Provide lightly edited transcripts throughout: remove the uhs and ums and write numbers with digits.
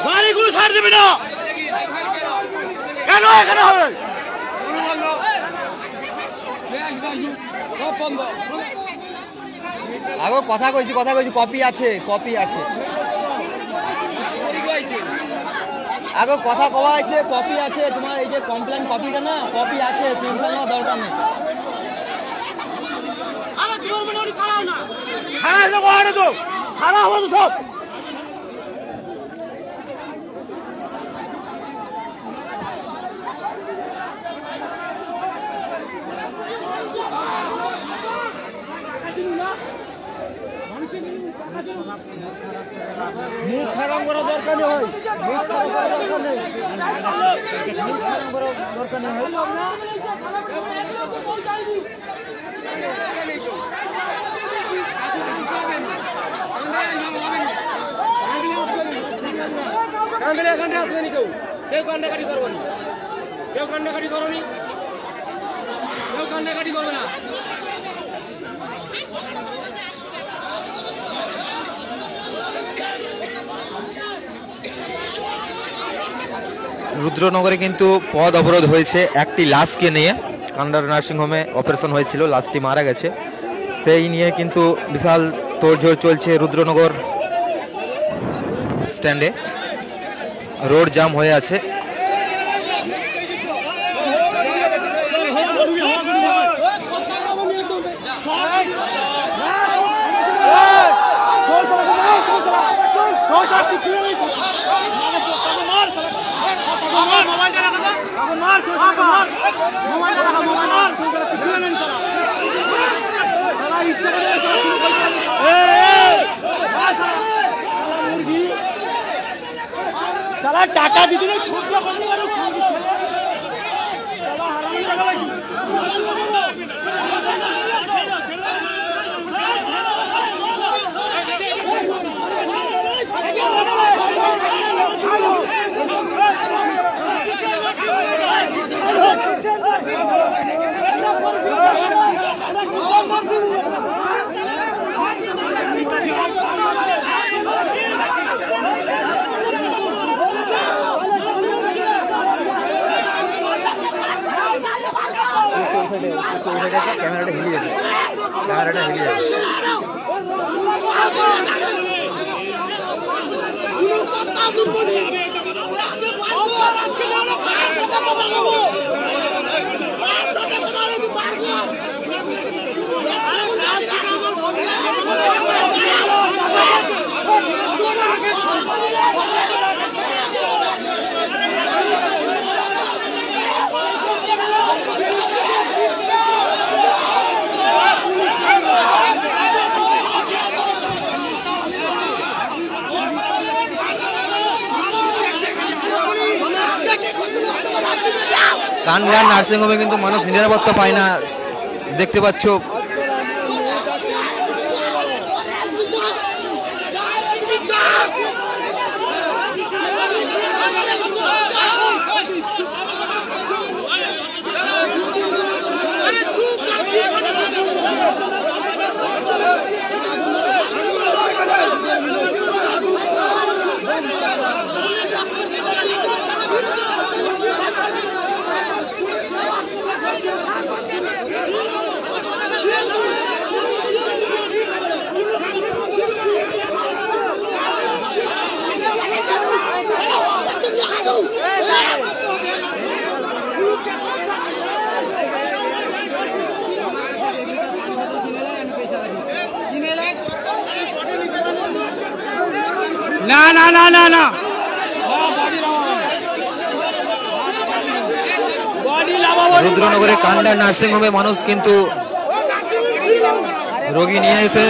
গাড়িগুলো ছাড় দেবে না কেন? এখানে হবে আগো কথা কইছি কপি আছে আগো কথা কওয়া আছে কপি আছে তোমার এই যে কমপ্লেন কপিটা না কপি আছে টেনশন নেওয়া দরকার নেই খারাপ হবে তো সব মুখ খারাপ করার দরকার নেই হয় মুখ খারাপ করার দরকার নেই মুখ খারাপ করার দরকার নেই কেউ কান্নাকাটি করবে না কেউ কান্নাকাটি করবে না রুদ্রনগরে কিন্তু পথ অবরোধ হয়েছে একটি লাশকে নিয়ে কান্ডার নার্সিংহোমে অপারেশন হয়েছিল লাশটি মারা গেছে সেই নিয়ে কিন্তু বিশাল তোড়জোড় চলছে রুদ্রনগর স্ট্যান্ডে রোড জাম হয়ে আছে টাকা দিতে ক্যামেরাটা হিলে যাবে কানগান নার্সিংহোমে কিন্তু মানুষ নিরাপত্তা পায় না দেখতে পাচ্ছ না না না না না রুদ্রনগরে কান্ডা নার্সিংহোমে মানুষ কিন্তু রোগী নিয়ে এসে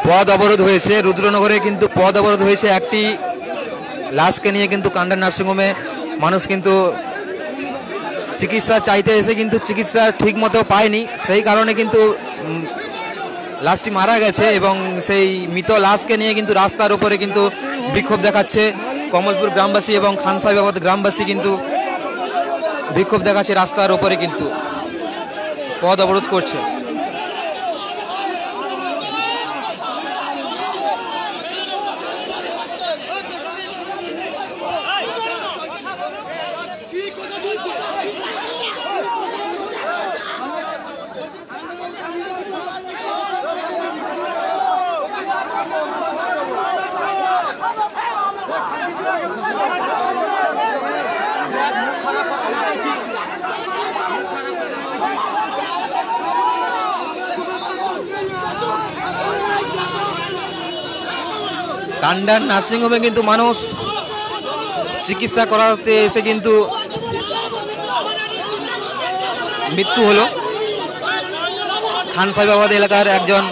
পথ অবরোধ হয়েছে রুদ্রনগরে, কিন্তু পথ অবরোধ হয়েছে একটি লাশকে নিয়ে। কিন্তু কান্ডার নার্সিংহোমে মানুষ কিন্তু চিকিৎসা চাইতে এসে কিন্তু চিকিৎসা ঠিক মতো পায়নি, সেই কারণে কিন্তু লাশটি মারা গেছে এবং সেই মৃত লাশকে নিয়ে কিন্তু রাস্তার উপরে কিন্তু বিক্ষোভ দেখাচ্ছে কমলপুর গ্রামবাসী এবং খান সাহেবাবাদ গ্রামবাসী কিন্তু বিক্ষোভ দেখাচ্ছে রাস্তার উপরে, কিন্তু পথ অবরোধ করছে। কান্ডার নার্সিংহোমে কিন্তু মানুষ চিকিৎসা করাতে এসে কিন্তু মৃত্যু হলো। খান সাহেবাবাদ এলাকার একজন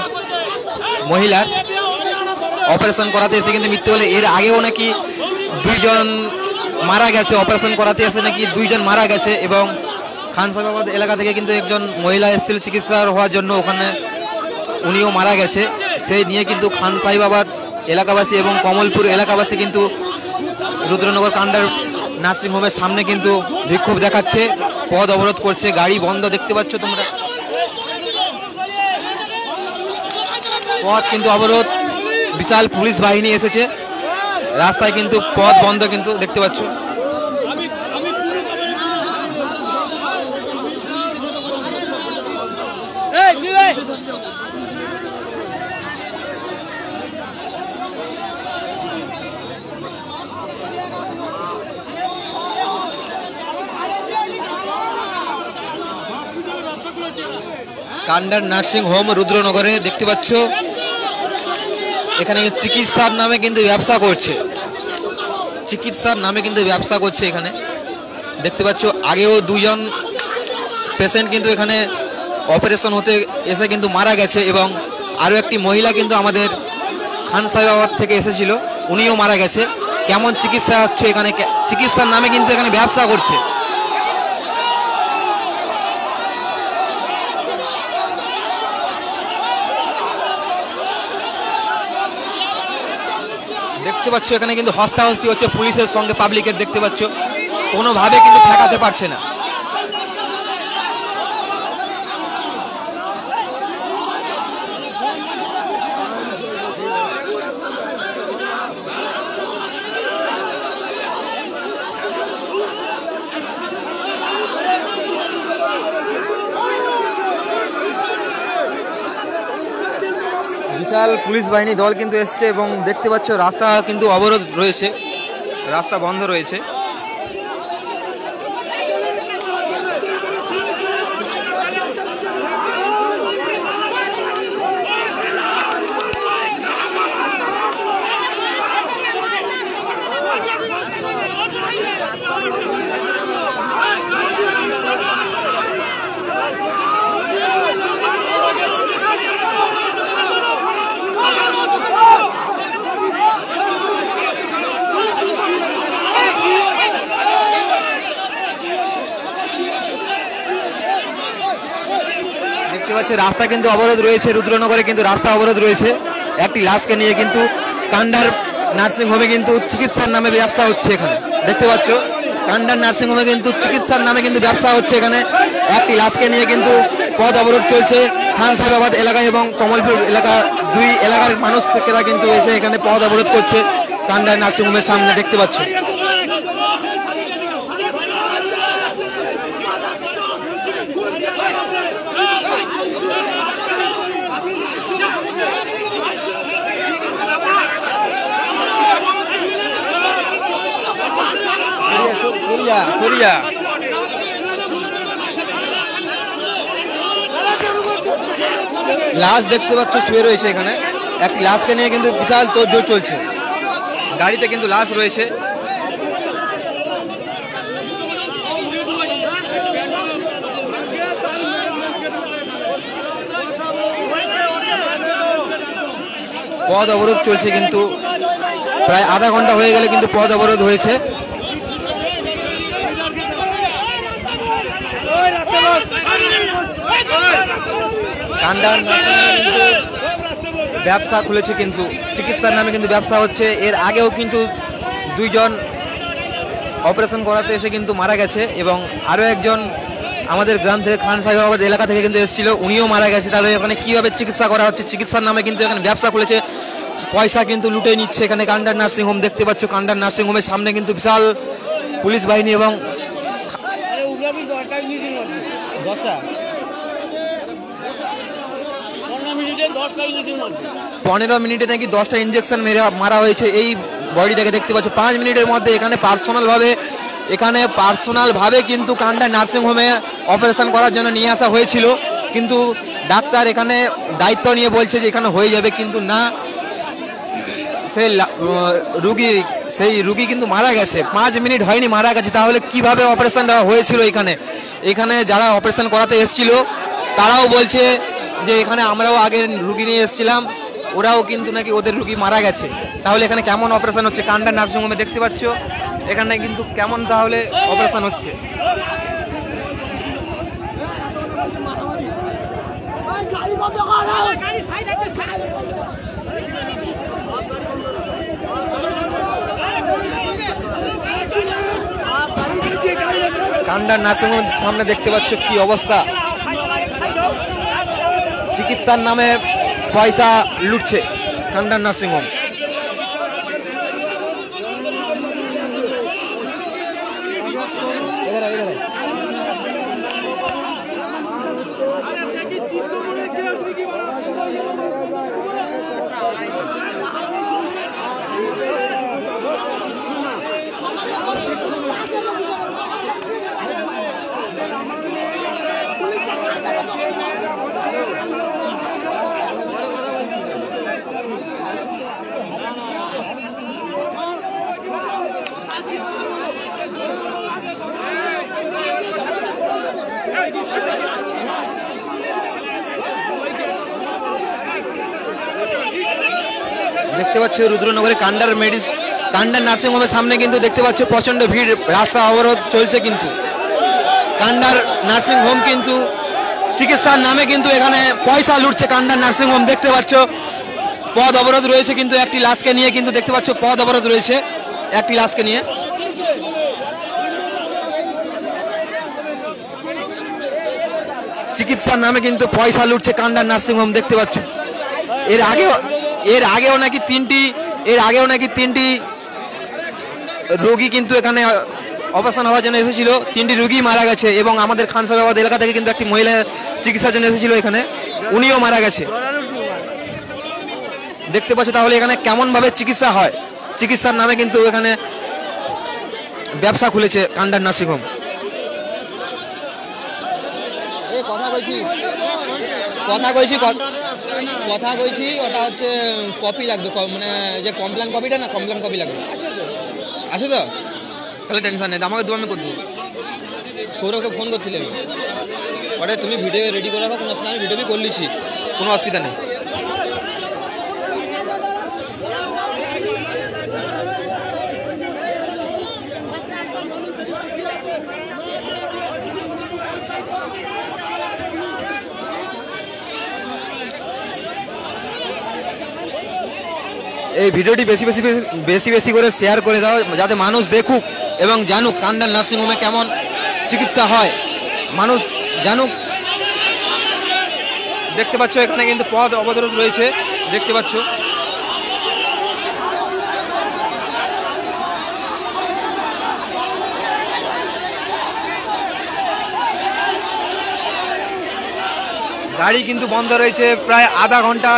মহিলার অপারেশন করাতে এসে কিন্তু মৃত্যু হলো। এর আগেও নাকি 2 জন মারা গেছে, অপারেশন করাতে এসে নাকি 2 জন মারা গেছে এবং খান সাহেবাবাদ এলাকা থেকে কিন্তু একজন মহিলা এসেছিল চিকিৎসা হওয়ার জন্য, ওখানে উনিও মারা গেছে। সেই নিয়ে কিন্তু খান সাহেবাবাদ এলাকাবাসী এবং কমলপুর এলাকাবাসী কিন্তু রুদ্রনগর কান্ডার নার্সিংহোমের সামনে কিন্তু বিক্ষোভ দেখাচ্ছে, পথ অবরোধ করছে, গাড়ি বন্ধ দেখতে পাচ্ছ তোমরা, পথ কিন্তু অবরোধ, বিশাল পুলিশ বাহিনী এসেছে, রাস্তায় কিন্তু পথ বন্ধ কিন্তু দেখতে পাচ্ছ। কান্ডার নার্সিং হোম রুদ্রনগরে দেখতে পাচ্ছ, এখানে চিকিৎসার নামে কিন্তু ব্যবসা করছে, চিকিৎসার নামে কিন্তু ব্যবসা করছে এখানে দেখতে পাচ্ছ। আগেও 2 জন পেশেন্ট কিন্তু এখানে অপারেশন হতে এসে কিন্তু মারা গেছে এবং আরও একটি মহিলা কিন্তু আমাদের খান সাহেবাবাদ থেকে এসেছিল, উনিও মারা গেছে। কেমন চিকিৎসা হচ্ছে এখানে, চিকিৎসার নামে কিন্তু এখানে ব্যবসা করছে। দেখতে পাচ্ছ এখানে কিন্তু হস্তাহস্তি হচ্ছে পুলিশের সঙ্গে পাবলিকের, দেখতে পাচ্ছ কোনোভাবে কিন্তু ঠেকাতে পারছে না। বিশাল পুলিশ বাহিনী দল কিন্তু এসছে এবং দেখতে পাচ্ছ রাস্তা কিন্তু অবরোধ রয়েছে, রাস্তা বন্ধ রয়েছে। রাস্তা কিন্তু অবরোধ রয়েছে রুদ্রনগরে, কিন্তু রাস্তা অবরোধ রয়েছে একটি লাশকে নিয়ে। কিন্তু কান্ডার নার্সিং হোমে কিন্তু চিকিৎসার নামে ব্যবসা হচ্ছে, এখানে দেখতে পাচ্ছ কান্ডার নার্সিং হোমে কিন্তু চিকিৎসার নামে কিন্তু ব্যবসা হচ্ছে। এখানে একটি লাশকে নিয়ে কিন্তু পথ অবরোধ চলছে। খান সাহেবাবাদ এলাকা এবং কমলপুর এলাকা, 2 এলাকার মানুষেরা কিন্তু এসে এখানে পথ অবরোধ করছে কান্ডার নার্সিং হোমের সামনে, দেখতে পাচ্ছ। সরিয়া সরিয়া লাশ দেখতে পাচ্ছ শুয়ে রয়েছে এখানে। এক লাশকে নিয়ে কিন্তু বিশাল তোড়জোড় চলছে, গাড়িতে কিন্তু লাশ রয়েছে। পথ অবরোধ চলছে কিন্তু প্রায় আধা ঘন্টা হয়ে গেলে কিন্তু পথ অবরোধ হয়েছে। কান্ডার ব্যবসা খুলেছে কিন্তু চিকিৎসার নামে কিন্তু ব্যবসা হচ্ছে। এর আগেও কিন্তু 2 জন অপারেশন করাতে এসে কিন্তু মারা গেছে এবং আরও একজন আমাদের গ্রাম থেকে খান সাহেবাবাদ এলাকা থেকে কিন্তু এসেছিল, উনিও মারা গেছে। তাহলে এখানে কীভাবে চিকিৎসা করা হচ্ছে? চিকিৎসার নামে কিন্তু এখানে ব্যবসা খুলেছে, পয়সা কিন্তু লুটে নিচ্ছে। এখানে কান্ডার নার্সিংহোম দেখতে পাচ্ছ, কান্ডার নার্সিংহোমের সামনে কিন্তু বিশাল পুলিশ বাহিনী এবং 15 মিনিটে নাকি 10টা ইঞ্জেকশন মারা হয়েছে এই বডিটাকে দেখতে পাচ্ছ। 5 মিনিটের মধ্যে এখানে পার্সোনালভাবে কিন্তু কান্ডার নার্সিংহোমে অপারেশন করার জন্য নিয়ে আসা হয়েছিল, কিন্তু ডাক্তার এখানে দায়িত্ব নিয়ে বলছে যে এখানে হয়ে যাবে, কিন্তু না, সেই রুগী কিন্তু মারা গেছে। 5 মিনিট হয়নি মারা গেছে। তাহলে কিভাবে অপারেশনটা হয়েছিল? এখানে যারা অপারেশন করাতে এসেছিল তারাও বলছে যে এখানে আমরাও আগে রুগী নিয়ে এসেছিলাম, ওরাও কিন্তু নাকি ওদের রুগী মারা গেছে। তাহলে এখানে কেমন অপারেশন হচ্ছে? কান্ডার নার্সিংহোমে দেখতে পাচ্ছ এখানে কিন্তু কেমন তাহলে অপারেশন হচ্ছে। কান্ডার নার্সিংহোমের সামনে দেখতে পাচ্ছ কি অবস্থা, চিকিৎসার নামে পয়সা লুটছে কান্ডার নার্সিংহোম। দেখতে পাচ্ছ রুদ্রনগরে কান্ডার নার্সিংহোমের সামনে কিন্তু দেখতে পাচ্ছ প্রচন্ড ভিড়, রাস্তা অবরোধ চলছে। কিন্তু কান্ডার নার্সিংহোম কিন্তু চিকিৎসার নামে কিন্তু এখানে পয়সা লুটছে কান্ডার নার্সিংহোম। দেখতে পাচ্ছ পথ অবরোধ রয়েছে কিন্তু একটি লাশকে নিয়ে, কিন্তু দেখতে পাচ্ছ পথ অবরোধ রয়েছে একটি লাশকে নিয়ে। চিকিৎসার নামে কিন্তু পয়সা লুটছে কান্ডার নার্সিংহোম দেখতে পাচ্ছ। এর আগেও নাকি তিনটি রোগী কিন্তু এখানে অপারেশন হওয়ার জন্য এসেছিল, 3টি রোগী মারা গেছে এবং আমাদের খান সাহেবাবাদ এলাকা থেকে কিন্তু একটি মহিলা চিকিৎসার জন্য এসেছিল এখানে, উনিও মারা গেছে। দেখতে পাচ্ছ তাহলে এখানে কেমন ভাবে চিকিৎসা হয়? চিকিৎসার নামে কিন্তু এখানে ব্যবসা খুলেছে কান্ডার নার্সিংহোম। কথা কইছি ওটা হচ্ছে কপি লাগবে, মানে যে কমপ্লেন কপিটা না, কমপ্লেন কপি লাগবে। আছে তো? তাহলে টেনশন নেই, আমাকে আমি করে দেবো। সৌরভকে ফোন করছিলে ওটা, তুমি ভিডিও রেডি করে রাখো, কোনো আমি ভিডিও করে নিচ্ছি, কোনো অসুবিধা নেই। এই ভিডিওটি বেশি বেশি করে শেয়ার করে দাও, যাতে মানুষ দেখুক এবং জানুক কান্ডার নার্সিংহোমে কেমন চিকিৎসা হয়, মানুষ জানুক। দেখতে পাচ্ছ এখানে কিন্তু পথ অবরোধ রয়েছে, দেখতে পাচ্ছ। গাড়ি কিন্তু বন্ধ রয়েছে প্রায় আধা ঘন্টা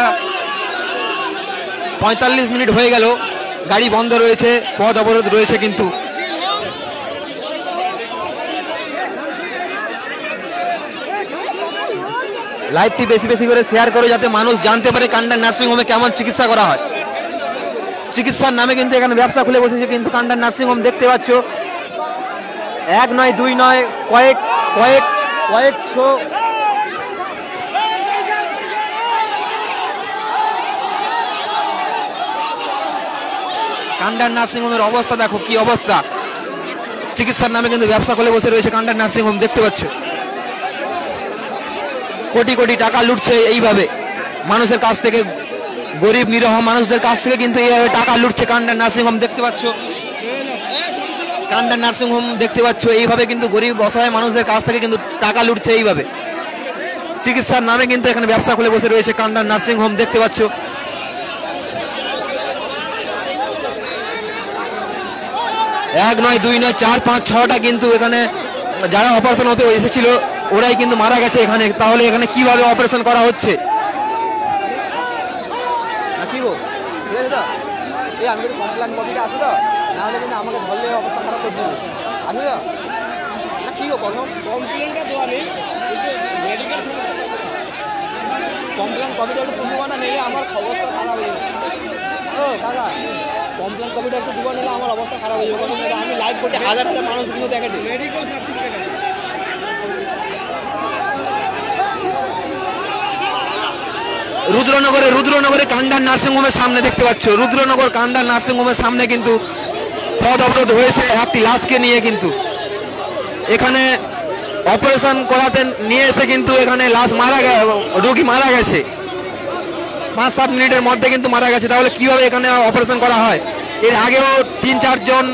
45 মিনিট হয়ে গেল, গাড়ি বন্ধ রয়েছে, পথ অবরোধ রয়েছে। কিন্তু লাইভটি বেশি বেশি করে শেয়ার করো যাতে মানুষ জানতে পারে কান্ডার নার্সিং হোমে কেমন চিকিৎসা করা হয়। চিকিৎসার নামে কিন্তু এখানে ব্যবসা খুলে বসেছে কিন্তু কান্ডার নার্সিং হোম দেখতে পাচ্ছ। এক নয় দুই নয় কয়েকশো কান্ডার নার্সিং হোমের অবস্থা দেখো কি অবস্থা। চিকিৎসার নামে কিন্তু ব্যবসা খুলে বসে রয়েছে কান্ডার নার্সিং হোম দেখতে পাচ্ছ। কোটি কোটি টাকা লুটছে এইভাবে মানুষের কাছ থেকে, গরিব নিরহ মানুষদের কাছ থেকে কিন্তু এইভাবে টাকা লুটছে কান্ডার নার্সিং হোম দেখতে পাচ্ছ। কান্ডার নার্সিং হোম দেখতে পাচ্ছ এইভাবে কিন্তু গরিব অসহায় মানুষদের কাছ থেকে কিন্তু টাকা লুটছে এইভাবে। চিকিৎসার নামে কিন্তু এখানে ব্যবসা খুলে বসে রয়েছে কান্ডার নার্সিং হোম দেখতে পাচ্ছ। এক নয় দুই নয় 4 5 6টা কিন্তু এখানে যারা অপারেশন হতে এসেছিল ওরাই কিন্তু মারা গেছে এখানে। তাহলে এখানে কিভাবে অপারেশন করা হচ্ছে? কি গো আমি একটু কমপ্লেন কপিটা আসো তো, নাহলে কিন্তু আমাকে ধরলে অবস্থা খারাপ করছে। আসো তো না কি গো প্রথম কমপ্লেনটা দেওয়া নেই, মেডিকেল কমপ্লেন কপিটা একটু তুলবো না, নিলে আমার অবস্থা খারাপ হয়ে যাবে। ও কাকা কমপ্লেন কপিটা একটু তুলবো, নিলে আমার অবস্থা খারাপ হয়ে যাবে। আমি লাইভ করতে হাজার হাজার মানুষ কিন্তু দেখে দিই। মেডিকেল সার্টিফিকেট আছে। রুদ্রনগরে কান্ডার নার্সিং হোমের সামনে দেখতে পাচ্ছ। রুদ্রনগর কান্ডার নার্সিং হোমের সামনে কিন্তু পথ অবরোধ হয়েছে একটি লাশকে নিয়ে। কিন্তু এখানে অপারেশন করাতে নিয়ে এসে কিন্তু এখানে লাশ রোগী মারা গেছে 5-7 মিনিটের মধ্যে কিন্তু মারা গেছে। তাহলে কিভাবে এখানে অপারেশন করা হয়? এর আগেও 3-4 জন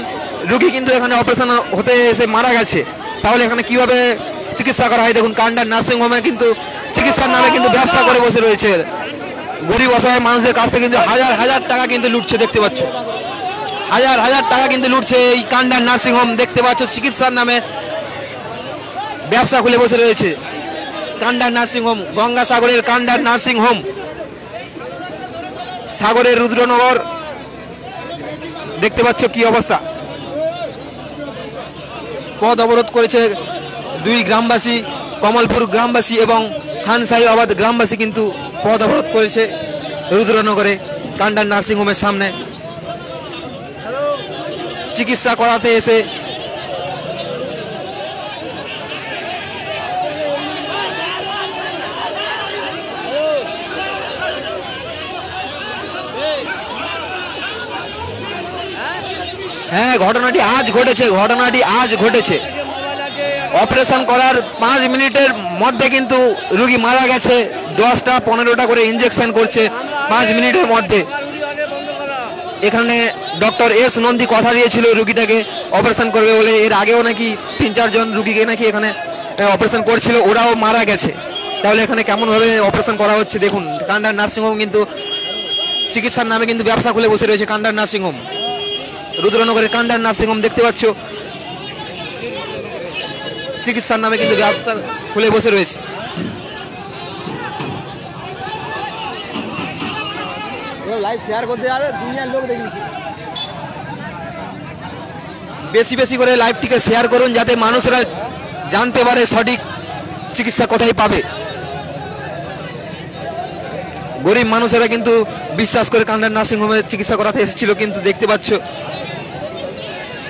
রোগী কিন্তু এখানে অপারেশন হতে এসে মারা গেছে। তাহলে এখানে কিভাবে চিকিৎসা করা হয়? দেখুন কান্ডার নার্সিং হোমে কিন্তু চিকিৎসার নামে কিন্তু ব্যবসা করে বসে রয়েছে। গরিব অসহায় মানুষদের কাছ থেকে কিন্তু হাজার হাজার টাকা কিন্তু লুটছে দেখতে পাচ্ছ। হাজার হাজার টাকা কিন্তু লুটছে এই কান্ডার নার্সিং হোম দেখতে পাচ্ছ। চিকিৎসার নামে ব্যবসা খুলে বসে রয়েছে Kandar nursing home, গঙ্গাসাগরের Kandar nursing home, সাগরের রুদ্রনগর দেখতে পাচ্ছ কি অবস্থা। পথ অবরোধ করেছে 2 গ্রামবাসী, কমলপুর গ্রামবাসী এবং খান সাহেবাবাদ গ্রামবাসী কিন্তু পথ অবরোধ করেছে রুদ্রনগরে কান্ডার নার্সিং হোমের সামনে চিকিৎসা করাতে এসে। হ্যাঁ ঘটনাটি আজ ঘটেছে। অপারেশন করার 5 মিনিটের মধ্যে কিন্তু রোগী মারা গেছে। 10টা 15টা করে ইনজেকশন করছে 5 মিনিটের মধ্যে। এখানে ডক্টর এস নন্দী কথা দিয়েছিল রোগীটাকে অপারেশন করবে বলে। এর আগেও নাকি 3-4 জন রোগীকে নাকি এখানে অপারেশন করছিল, ওরাও মারা গেছে। তাহলে এখানে কেমনভাবে অপারেশন করা হচ্ছে দেখুন। কান্ডার নার্সিং হোম কিন্তু চিকিৎসার নামে কিন্তু ব্যবসা খুলে বসে রয়েছে Kandar nursing home, রুদ্রনগরের Kandar nursing home দেখতে পাচ্ছ। চিকিৎসার নামে কিন্তু ব্যবসা খুলে বসে রয়েছে। লাইভ শেয়ার করতে যাবে, দুনিয়ার লোক দেখেছি। বেশি বেশি করে লাইভটিকে শেয়ার করুন যাতে মানুষরা জানতে পারে সঠিক চিকিৎসা কোথায় পাবে। গরিব মানুষেরা কিন্তু বিশ্বাস করে কান্ডার নার্সিং হোমে চিকিৎসা করাতে এসেছিল, কিন্তু দেখতে পাচ্ছ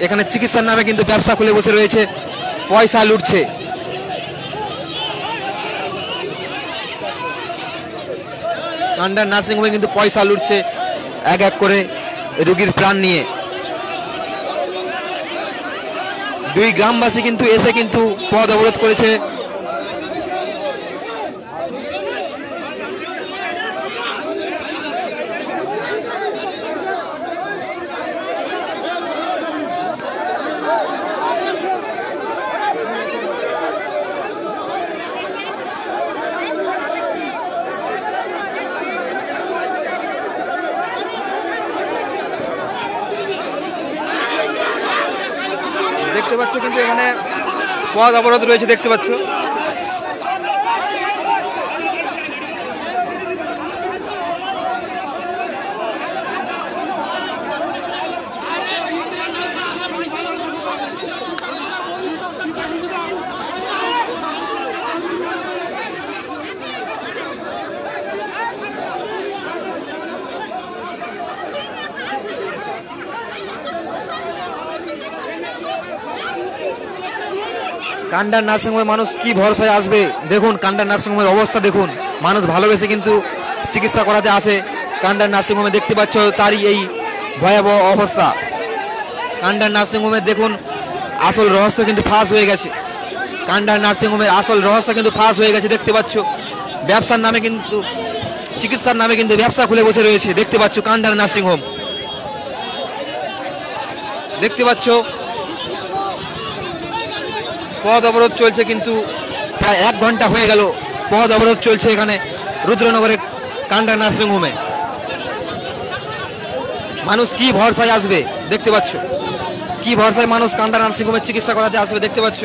এখানে চিকিৎসার নামে কিন্তু ব্যবসা খুলে বসে রয়েছে, পয়সা লুটছে। কান্ডার নার্সিং হোমে কিন্তু পয়সা লুটছে এক এক করে রোগীর প্রাণ নিয়ে। 2 গ্রামবাসী কিন্তু এসে কিন্তু পথ অবরোধ করেছে। দেখতে পাচ্ছ কিন্তু এখানে পথ অবরোধ রয়েছে দেখতে পাচ্ছ। কান্ডার নার্সিংহোমে মানুষ কি ভরসায় আসবে? দেখুন কান্ডার নার্সিংহোমের অবস্থা দেখুন, মানুষ ভালোবেসে কিন্তু চিকিৎসা করাতে আসে কান্ডার নার্সিংহোমে। দেখতে পাচ্ছ তারই এই ভয়াবহ অবস্থা। কান্ডার নার্সিংহোমের দেখুন আসল রহস্য কিন্তু ফাঁস হয়ে গেছে। কান্ডার নার্সিংহোমের আসল রহস্য কিন্তু ফাঁস হয়ে গেছে। দেখতে পাচ্ছ ব্যবসার নামে কিন্তু, চিকিৎসার নামে কিন্তু ব্যবসা খুলে বসে রয়েছে। দেখতে পাচ্ছ কান্ডার নার্সিংহোম, দেখতে পাচ্ছ পথ অবরোধ চলছে, কিন্তু প্রায় 1 ঘন্টা হয়ে গেল পথ অবরোধ চলছে এখানে রুদ্রনগরের কান্ডার নার্সিংহোমে। মানুষ কি ভরসায় আসবে? দেখতে পাচ্ছ কি ভরসায় মানুষ কান্ডার নার্সিংহোমে চিকিৎসা করাতে আসবে। দেখতে পাচ্ছ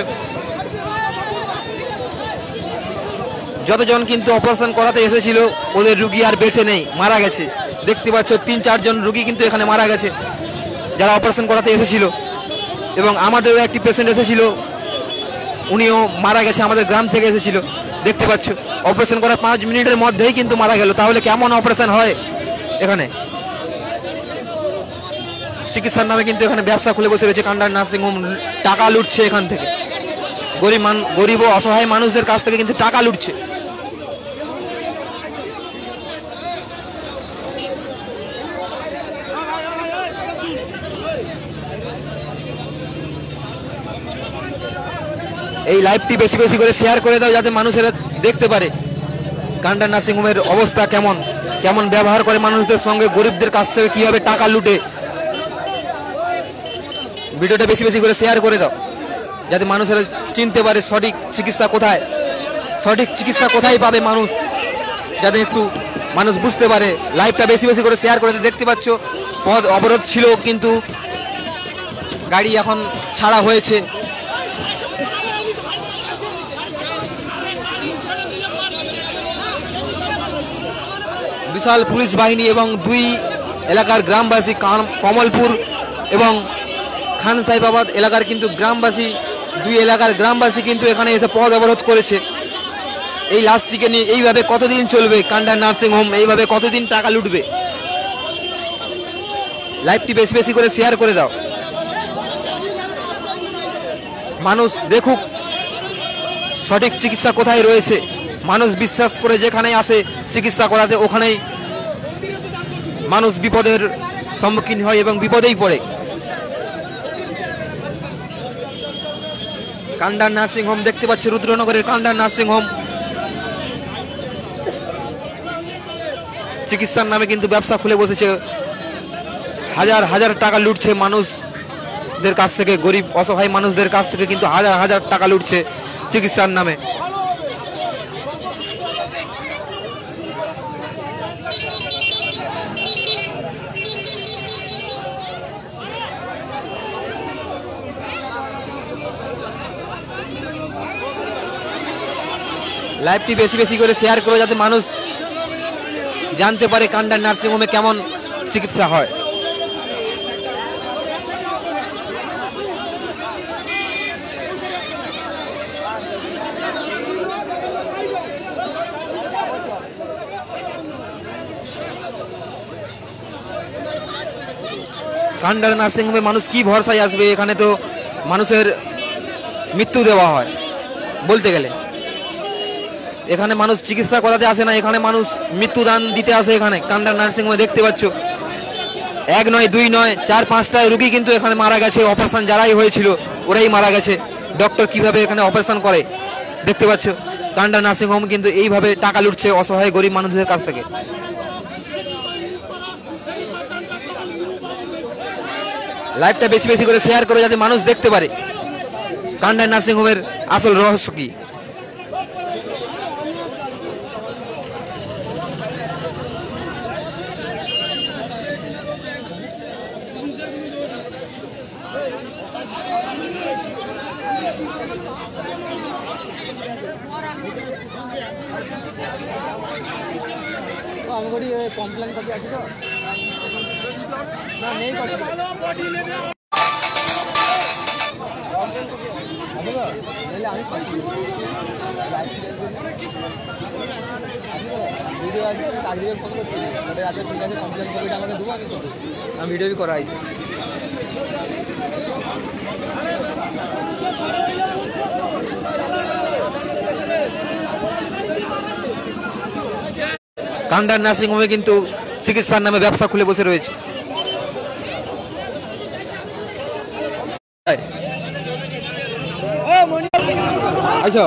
যতজন কিন্তু অপারেশন করাতে এসেছিল ওদের রুগী আর বেঁচে নেই, মারা গেছে। দেখতে পাচ্ছ 3-4 জন রুগী কিন্তু এখানে মারা গেছে যারা অপারেশন করাতে এসেছিল। এবং আমাদেরও একটি পেশেন্ট এসেছিল, উনিও মারা গেছে, আমাদের গ্রাম থেকে এসেছিল। দেখতে পাচ্ছ অপারেশন করার 5 মিনিটের মধ্যেই কিন্তু মারা গেল। তাহলে কেমন অপারেশন হয় এখানে? চিকিৎসার নামে কিন্তু এখানে ব্যবসা খুলে বসে রয়েছে কান্ডার নার্সিংহোম, টাকা লুটছে এখান থেকে, গরিব ও অসহায় মানুষদের কাছ থেকে কিন্তু টাকা লুটছে। এই লাইভটি বেশি বেশি করে শেয়ার করে দাও যাতে মানুষেরা দেখতে পারে কান্ডার নার্সিংহোমের অবস্থা কেমন, কেমন ব্যবহার করে মানুষদের সঙ্গে, গরিবদের কাছ থেকে কিভাবে টাকা লুটে। ভিডিওটা বেশি বেশি করে শেয়ার করে দাও যাতে মানুষেরা চিনতে পারে সঠিক চিকিৎসা কোথায়, সঠিক চিকিৎসা কোথায় পাবে মানুষ, যাতে একটু মানুষ বুঝতে পারে। লাইভটা বেশি বেশি করে শেয়ার করে দাও। দেখতে পাচ্ছ পথ অবরোধ ছিল কিন্তু গাড়ি এখন ছাড়া হয়েছে। বিশাল পুলিশ বাহিনী এবং 2 এলাকার গ্রামবাসী, কমলপুর এবং খান সাহেবাবাদ এলাকার কিন্তু গ্রামবাসী, 2 এলাকার গ্রামবাসী কিন্তু এখানে এসে পথ অবরোধ করেছে। এই লাশটিকে নিয়ে এইভাবে কতদিন চলবে কান্ডার নার্সিংহোম? এইভাবে কতদিন টাকা লুটবে? লাইভটি বেশি বেশি করে শেয়ার করে দাও, মানুষ দেখুক সঠিক চিকিৎসা কোথায় রয়েছে। মানুষ বিশ্বাস করে যেখানে আসে চিকিৎসা করাতে, ওখানেই মানুষ বিপদের সম্মুখীন হয় এবং বিপদেই পড়ে। কান্ডার নার্সিংহোম দেখতে পাচ্ছি, রুদ্রনগরের কান্ডার নার্সিংহোম। চিকিৎসার নামে কিন্তু ব্যবসা খুলে বসেছে, হাজার হাজার টাকা লুটছে মানুষদের কাছ থেকে, গরিব অসহায় মানুষদের কাছ থেকে কিন্তু হাজার হাজার টাকা লুটছে চিকিৎসার নামে। লাইভটি বেশি বেশি করে শেয়ার করো যাতে মানুষ জানতে পারে কান্ডার নার্সিংহোমে কেমন চিকিৎসা হয়। কান্ডার নার্সিংহোমে মানুষ কি ভরসায় আসবে? এখানে তো মানুষের মৃত্যু দেওয়া হয় বলতে গেলে। এখানে মানুষ চিকিৎসা করাতে আসে না, এখানে মানুষ মৃত্যুদান দিতে আসে। এখানে কান্ডার নার্সিংহোমে দেখতে পাচ্ছ 1 নয় 2 নয় 4-5টা রোগী কিন্তু এখানে মারা গেছে। অপারেশন যারাই হয়েছিল ওরাই মারা গেছে। ডক্টর কিভাবে এখানে অপারেশন করে দেখতে পাচ্ছ। কান্ডার নার্সিংহোম কিন্তু এইভাবে টাকা লুটছে অসহায় গরিব মানুষদের কাছ থেকে। লাইভটা বেশি বেশি করে শেয়ার করো যাতে মানুষ দেখতে পারে কান্ডার নার্সিংহোমের আসল রহস্য কি। আমি কমপ্লেন কপি আছে তো না নেই কপি আমি ভিডিও আছে কাজের ফোন করছি আছে, ঠিক আছে কমপ্লেন কপিটা আমাকে দেবো, আমি ভিডিও করা আছে। কান্ডার নার্সিংহোমে কিন্তু চিকিৎসার নামে ব্যবসা খুলে বসে রয়েছে। আচ্ছা,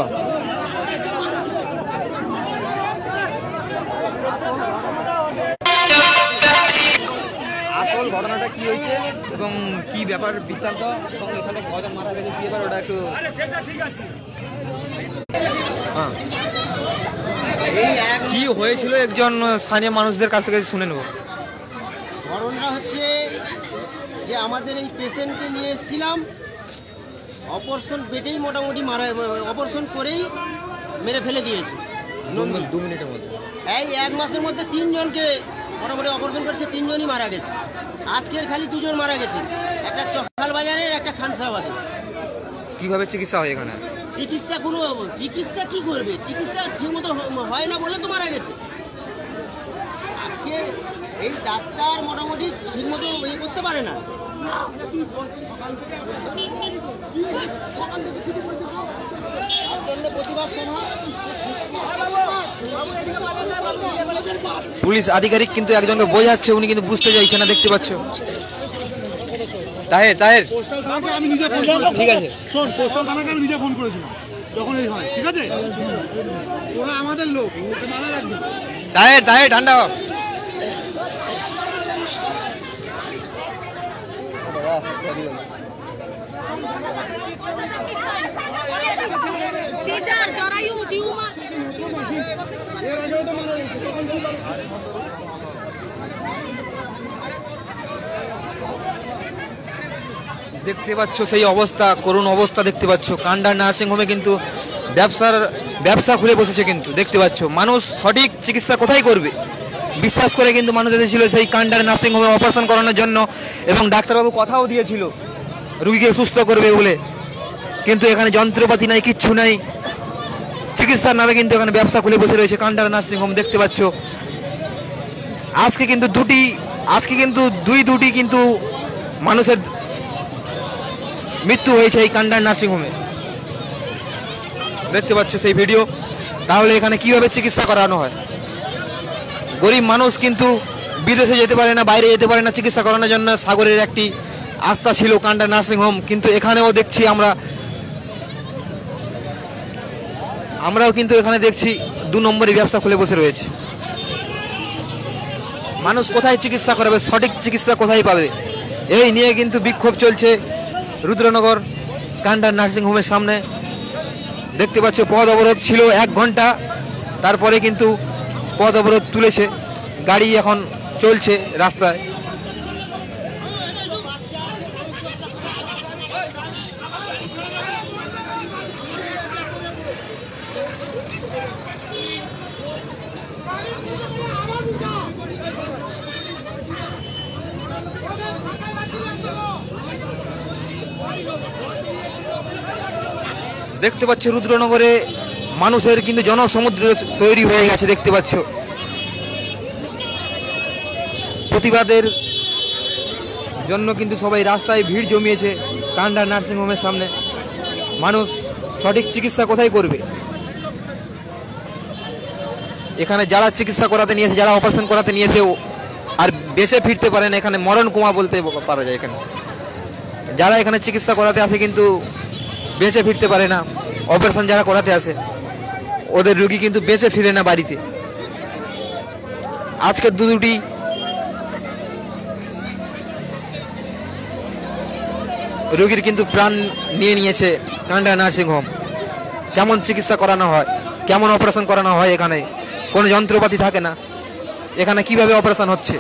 আসল ঘটনাটা কি হয়েছে এবং কি ব্যাপার বৃত্তান্ত এবং এখানে কজন মারা গেছে কি ব্যাপার ওটা একটু কি হয়েছিল একজন স্থানীয় মানুষদের কাছ থেকে শুনে নেব। ঘটনাটা হচ্ছে যে আমাদের এই পেশেন্টকে নিয়ে এসেছিলাম, অপারেশন পেটেই মোটামুটি অপারেশন করেই মেরে ফেলে দিয়েছে। 2 মিনিটের মধ্যে এই 1 মাসের মধ্যে 3 জনকে মোটামুটি অপারেশন করেছে, 3 জনই মারা গেছে। আজকের খালি 2 জন মারা গেছে, একটা চকাল বাজারের, একটা খানসাবাদের। কিভাবে চিকিৎসা হয় এখানে? চিকিৎসা কি করবে? চিকিৎসা ঠিকমতো হয় না বলে তো মারা গেছে। আজকে এই ডাক্তার মোটামুটি ঠিকমতো ইয়ে করতে পারে না। পুলিশ আধিকারিক কিন্তু একজনকে বোঝাচ্ছে, উনি কিন্তু বুঝতে চাইছে না, দেখতে পাচ্ছ। তাহের পোস্টাল থানাকে আমি নিজে ফোন করেছিলাম। ঠিক আছে, শোন, পোস্টাল থানাকে আমি নিজে ফোন করেছিলাম যখন এই হয়। ঠিক আছে, ওরা আমাদের লোক, মাথা রাখবি। তাহের ঠান্ডা হ। সিজার জরায়ু টিউমার দেখতে পাচ্ছ সেই অবস্থা, করুণ অবস্থা দেখতে পাচ্ছ। কান্ডার নার্সিংহোমে কিন্তু ব্যবসা খুলে বসেছে কিন্তু দেখতে পাচ্ছ। মানুষ সঠিক চিকিৎসা কোথায় করবে? বিশ্বাস করে কিন্তু মানুষ এসেছিল সেই কান্ডার নার্সিংহোমে অপারেশন করানোর জন্য, এবং ডাক্তারবাবু কথাও দিয়েছিল রুগীকে সুস্থ করবে বলে, কিন্তু এখানে যন্ত্রপাতি নাই, কিচ্ছু নাই। চিকিৎসার নামে কিন্তু এখানে ব্যবসা খুলে বসে রয়েছে কান্ডার নার্সিংহোম, দেখতে পাচ্ছ। আজকে কিন্তু দুটি কিন্তু মানুষের মৃত্যু হয়েছে এই কান্ডার নার্সিংহোমে, দেখতে পাচ্ছ সেই ভিডিও। তাহলে এখানে কিভাবে চিকিৎসা করানো হয়? গরিব মানুষ কিন্তু বিদেশে যেতে পারে না, বাইরে যেতে পারে না চিকিৎসা করানোর জন্য। সাগরের একটি আস্থা ছিল কান্ডার নার্সিংহোম, কিন্তু এখানেও দেখছি আমরাও কিন্তু এখানে দেখছি 2 নম্বরে ব্যবসা খুলে বসে রয়েছে। মানুষ কোথায় চিকিৎসা করাবে? সঠিক চিকিৎসা কোথায় পাবে? এই নিয়ে কিন্তু বিক্ষোভ চলছে রুদ্রনগর কান্ডার নার্সিংহোমের সামনে। দেখতে পাচ্ছ পথ অবরোধ ছিল 1 ঘন্টা, তারপরে কিন্তু পথ অবরোধ তুলেছে, গাড়ি এখন চলছে রাস্তায়। দেখতে পাচ্ছ রুদ্রনগরে মানুষের কিন্তু জনসমুদ্র তৈরি হয়ে গেছে, দেখতে পাচ্ছ। প্রতিবাদের জন্য কিন্তু সবাই রাস্তায় ভিড় জমিয়েছে কান্ডার নার্সিংহোমের সামনে। মানুষ সঠিক চিকিৎসা কোথায় করবে? এখানে যারা চিকিৎসা করাতে নিয়েছে, যারা অপারেশন করাতে নিয়েছে আর বেঁচে ফিরতে পারে না, এখানে মরণ কোমা বলতে পারা যায়। এখানে যারা এখানে চিকিৎসা করাতে আসে কিন্তু বেঁচে ফিরতে পারে না, অপারেশন যারা করাতে আসে ওদের রোগী কিন্তু বেঁচে ফিরে না বাড়িতে। আজকে দুটি রোগীর কিন্তু প্রাণ নিয়েছে কান্ডার নার্সিংহোম। কেমন চিকিৎসা করানো হয়, কেমন অপারেশন করানো হয়? এখানে কোনো যন্ত্রপাতি থাকে না, এখানে কিভাবে অপারেশন হচ্ছে?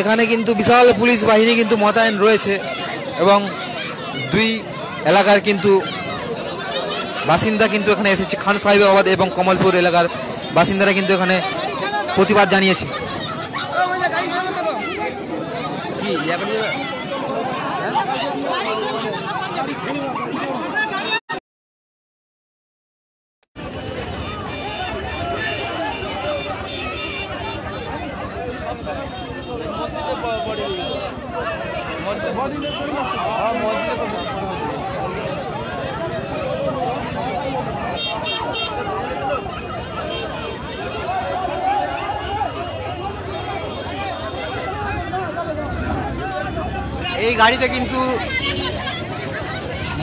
এখানে কিন্তু বিশাল পুলিশ বাহিনী কিন্তু মোতায়েন রয়েছে, এবং 2 এলাকার কিন্তু বাসিন্দা কিন্তু এখানে এসেছে, খান সাহেবাবাদ এবং কমলপুর এলাকার বাসিন্দারা কিন্তু এখানে প্রতিবাদ জানিয়েছে। এই গাড়িতে কিন্তু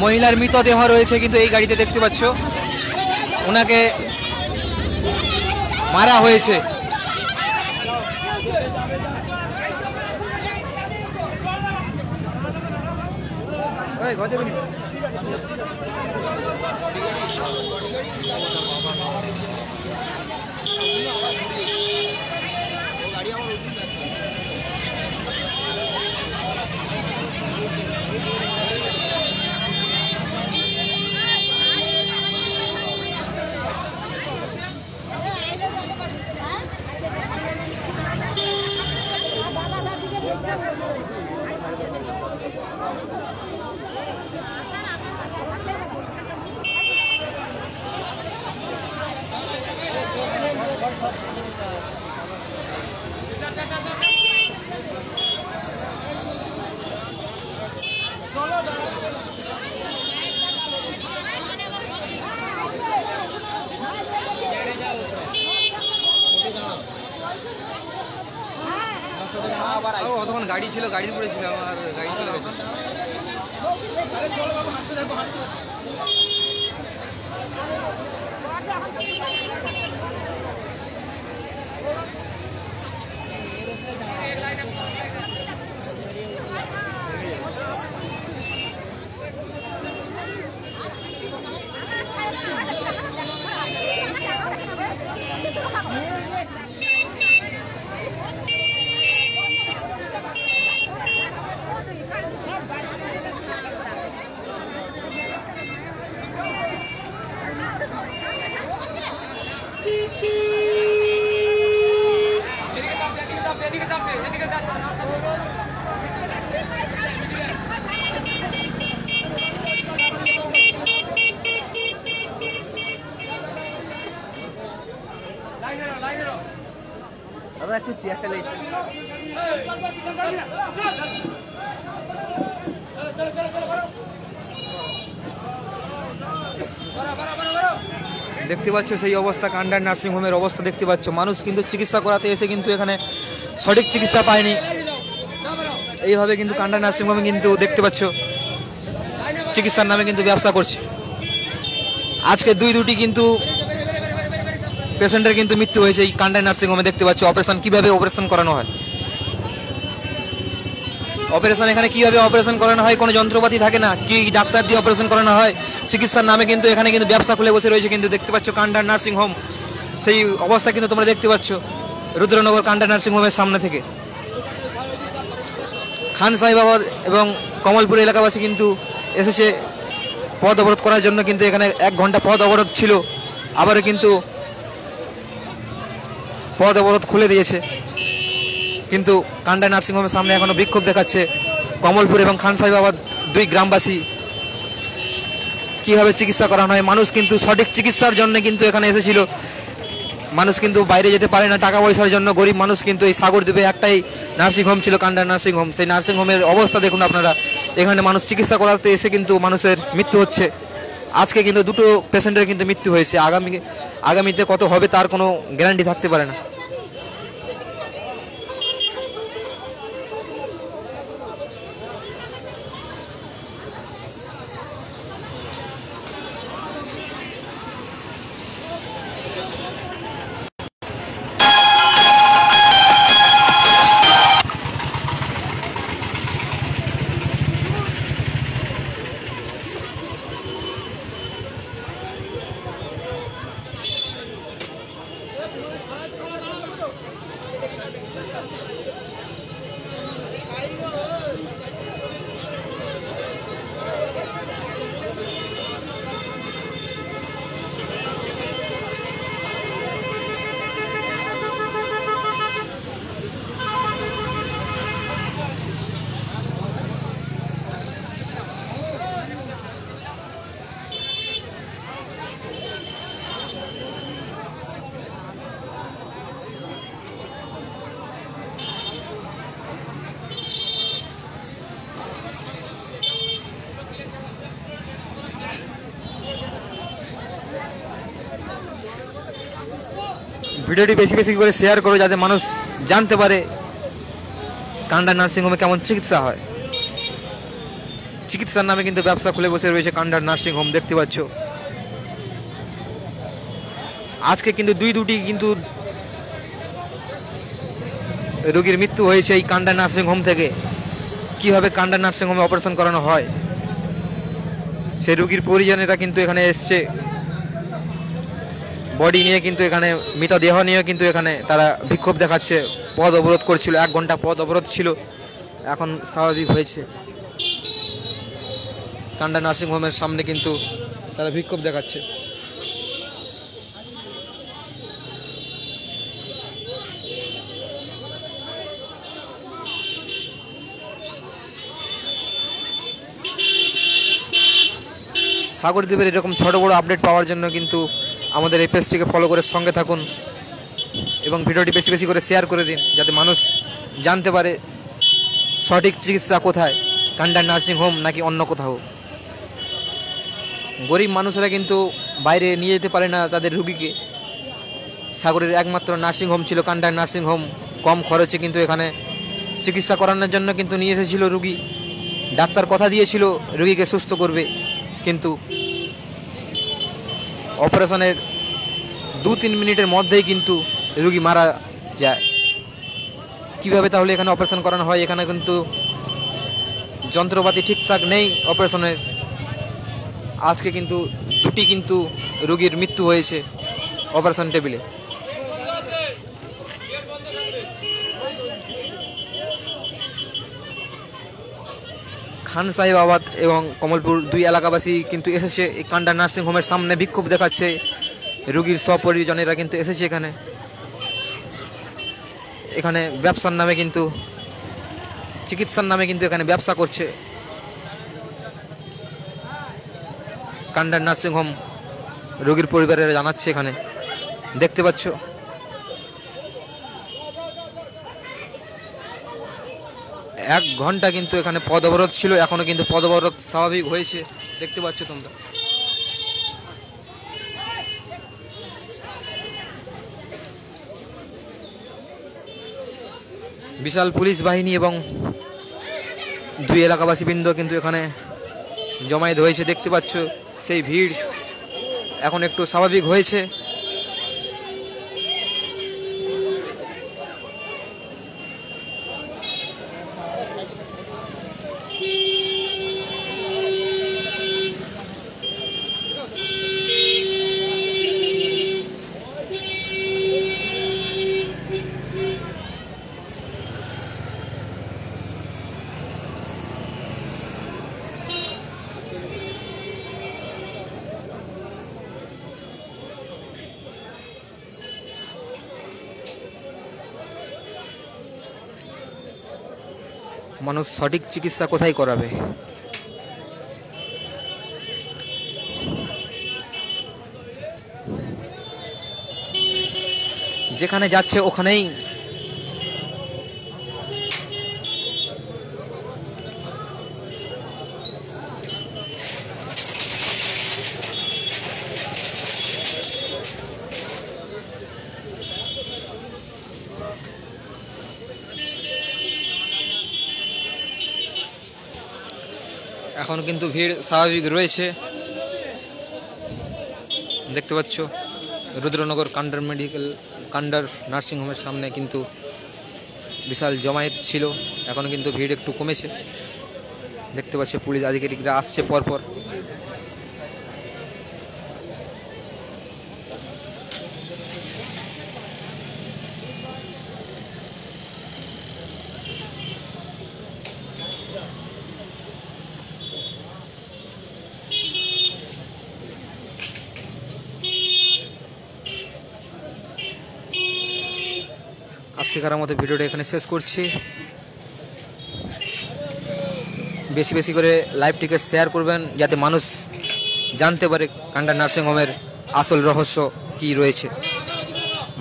মহিলার মৃতদেহ রয়েছে, কিন্তু এই গাড়িতে দেখতে পাচ্ছ ওনাকে মারা হয়েছে। তখন গাড়ি ছিল, গাড়ির উপরে ছিল, আমার গাড়ি চলে গেছে। দাদা একটু চেয়ারটা লেগে দেখতে পাচ্ছ সেই অবস্থা, কান্ডার নার্সিংহোমের অবস্থা দেখতে পাচ্ছ। মানুষ কিন্তু চিকিৎসা করাতে এসে কিন্তু এখানে সঠিক চিকিৎসা পায়নি। এইভাবে কিন্তু কান্ডার নার্সিংহোমে কিন্তু দেখতে পাচ্ছ চিকিৎসার নামে কিন্তু ব্যবসা করছে। আজকে দুটি কিন্তু পেশেন্টের কিন্তু মৃত্যু হয়েছে এই কান্ডার নার্সিংহোমে। দেখতে পাচ্ছ অপারেশন কিভাবে অপারেশন করানো হয়, অপারেশন এখানে কিভাবে অপারেশন করানো হয়, কোনো যন্ত্রপাতি থাকে না, কি ডাক্তার দিয়ে অপারেশন করানো হয়। চিকিৎসার নামে কিন্তু এখানে কিন্তু ব্যবসা খুলে বসে রয়েছে। কিন্তু দেখতে পাচ্ছ কান্ডার নার্সিংহোম, সেই অবস্থা কিন্তু তোমরা দেখতে পাচ্ছ রুদ্রনগর কান্ডার নার্সিংহোমের সামনে থেকে। খান সাহেবাবাদ এবং কমলপুর এলাকাবাসী কিন্তু এসেছে পথ অবরোধ করার জন্য। কিন্তু এখানে 1 ঘন্টা পথ অবরোধ ছিল, আবারও কিন্তু পথ অবরোধ খুলে দিয়েছে। কিন্তু কান্ডার নার্সিংহোমের সামনে এখনো বিক্ষোভ দেখাচ্ছে কমলপুর এবং খান সাহেবাবাদ 2 গ্রামবাসী। কিভাবে চিকিৎসা করানো হয়, মানুষ কিন্তু সঠিক চিকিৎসার জন্য কিন্তু এখানে এসেছিল। মানুষ কিন্তু বাইরে যেতে পারে না টাকা পয়সার জন্য, গরিব মানুষ কিন্তু এই সাগরদ্বীপে একটাই নার্সিংহোম ছিল কান্ডার নার্সিংহোম। সেই নার্সিংহোমের অবস্থা দেখুন আপনারা, এখানে মানুষ চিকিৎসা করাতে এসে কিন্তু মানুষের মৃত্যু হচ্ছে। আজকে কিন্তু 2 পেশেন্টের কিন্তু মৃত্যু হয়েছে, আগামীতে কত হবে তার কোনো গ্যারান্টি থাকতে পারে না। ভিডিওটি বেশি বেশি করে শেয়ার করো যাতে মানুষ জানতে পারে কান্ডার নার্সিংহোমে কেমন চিকিৎসা হয়। চিকিৎসার নামে কিন্তু ব্যবসা খুলে বসে রয়েছে কান্ডার নার্সিংহোম, দেখতে পাচ্ছ। আজকে কিন্তু দুটি কিন্তু রোগীর মৃত্যু হয়েছে এই কান্ডার নার্সিংহোম থেকে। কিভাবে কান্ডার নার্সিংহোমে অপারেশন করানো হয় সেই রোগীর পরিজনেরা কিন্তু এখানে এসছে, বডি নিয়ে কিন্তু এখানে মৃতদেহ নিয়ে কিন্তু এখানে তারা বিক্ষোভ দেখাচ্ছে, পথ অবরোধ করছিল। 1 ঘন্টা পথ অবরোধ ছিল, এখন স্বাভাবিক হয়েছে। কান্ডার নার্সিংহোমের সামনে কিন্তু তারা বিক্ষোভ দেখাচ্ছে। সাগরদ্বীপের এরকম ছোট বড় আপডেট পাওয়ার জন্য কিন্তু আমাদের এই পেজটিকে ফলো করে সঙ্গে থাকুন এবং ভিডিওটি বেশি বেশি করে শেয়ার করে দিন যাতে মানুষ জানতে পারে সঠিক চিকিৎসা কোথায়, কান্ডার নার্সিংহোম নাকি অন্য কোথাও। গরিব মানুষেরা কিন্তু বাইরে নিয়ে যেতে পারে না তাদের রুগীকে। সাগরের একমাত্র নার্সিংহোম ছিল কান্ডার নার্সিংহোম, কম খরচে কিন্তু এখানে চিকিৎসা করানোর জন্য কিন্তু নিয়ে এসেছিল রুগী। ডাক্তার কথা দিয়েছিল রুগীকে সুস্থ করবে, কিন্তু অপারেশনের 2-3 মিনিটের মধ্যেই কিন্তু রুগী মারা যায়। কিভাবে তাহলে এখানে অপারেশন করানো হয়? এখানে কিন্তু যন্ত্রপাতি ঠিকঠাক নেই অপারেশনের। আজকে কিন্তু দুটি কিন্তু রুগীর মৃত্যু হয়েছে অপারেশন টেবিলে। খান সাহেবাবাদ এবং কমলপুর 2 এলাকাবাসী কিন্তু এসেছে এই কান্ডার নার্সিংহোমের সামনে বিক্ষোভ দেখাচ্ছে। রোগীর স্বপরিজনেরা কিন্তু এসেছে এখানে। এখানে ব্যবসার নামে কিন্তু চিকিৎসার নামে কিন্তু এখানে ব্যবসা করছে কান্ডার নার্সিংহোম, রোগীর পরিবারেরা জানাচ্ছে। এখানে দেখতে পাচ্ছ এক ঘন্টা কিন্তু এখানে পদ অবরোধ ছিল, এখনো কিন্তু পদ অবরোধ স্বাভাবিক হয়েছে, দেখতে পাচ্ছ তোমরা। বিশাল পুলিশ বাহিনী এবং 2 এলাকাবাসী বৃন্দ কিন্তু এখানে জমায়েত হয়েছে, দেখতে পাচ্ছ। সেই ভিড় এখন একটু স্বাভাবিক হয়েছে। মানুষ সঠিক চিকিৎসা কোথায় করাবে? যেখানে যাচ্ছে ওখানেই এখন কিন্তু ভিড় স্বাভাবিক রয়েছে, দেখতে পাচ্ছ। রুদ্রনগর কান্ডার নার্সিংহোমের সামনে কিন্তু বিশাল জমায়েত ছিল, এখন কিন্তু ভিড় একটু কমেছে, দেখতে পাচ্ছ। পুলিশ আধিকারিকরা আসছে পরপর। আজকেকার মতো ভিডিওটা এখানে শেষ করছি। বেশি বেশি করে লাইভটিকে শেয়ার করবেন যাতে মানুষ জানতে পারে কান্ডার নার্সিংহোমের আসল রহস্য কি রয়েছে,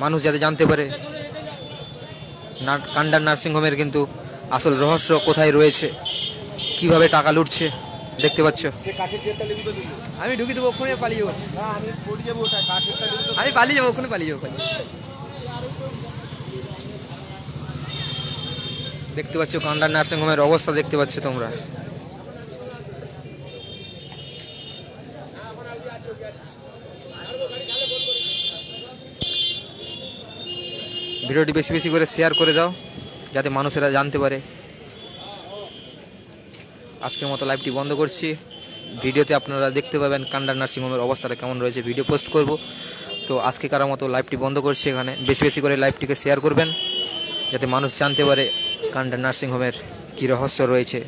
মানুষ যাতে জানতে পারে কান্ডার নার্সিংহোমের কিন্তু আসল রহস্য কোথায় রয়েছে, কিভাবে টাকা লুটছে, দেখতে পাচ্ছ। আমি ঢুকি দেবো, ওখানে পালিয়ে যাবো, আমি পালিয়ে যাবো, ওখানে পালিয়ে যাবো। দেখতে পাচ্ছ কান্ডার নার্সিং হোমের অবস্থা দেখতে পাচ্ছ তোমরা। ভিডিওটি বেশি বেশি করে শেয়ার করে দাও যাতে মানুষেরা জানতে পারে। আজকের মতো লাইভটি বন্ধ করছি। ভিডিওতে আপনারা দেখতে পাবেন কান্ডার নার্সিং হোমের অবস্থাটা কেমন রয়েছে, ভিডিও পোস্ট করব। তো আজকে কারার মতো লাইভটি বন্ধ করছি এখানে। বেশি বেশি করে লাইভটিকে শেয়ার করবেন যাতে মানুষ জানতে পারে কান্ডার নার্সিং হোমের কী রহস্য রয়েছে।